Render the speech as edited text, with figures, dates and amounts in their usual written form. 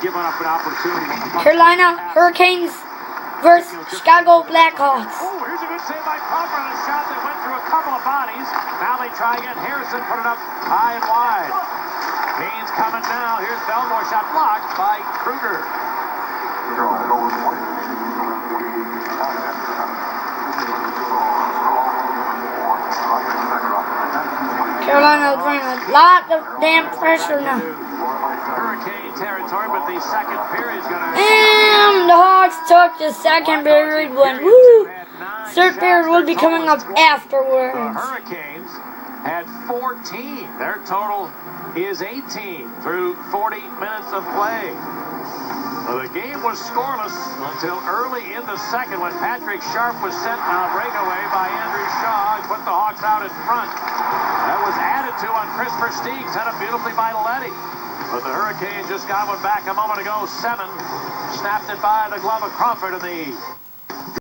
giving up an opportunity. Carolina Hurricanes versus Chicago Blackhawks. Oh, here's a good save by Crawford on a shot that went through a couple of bodies. Now they try again. Harrison put it up high and wide. Canes coming now. Here's Belmore, shot blocked by Kruger. Carolina bringing a lot of damn pressure now. Hurricane territory, but the second period's gonna. And the Hawks took the second period win. Woo! Third period will be coming up The afterwards. Hurricanes had 14. Their total is 18 through 40 minutes of play. Well, the game was scoreless until early in the second when Patrick Sharp was sent on a breakaway by Andrew Shaw and put the Hawks out in front. That was added to on Chris Versteeg, sent up beautifully by Leddy. But the Hurricanes just got one back a moment ago, 7. Snapped it by the glove of Crawford in the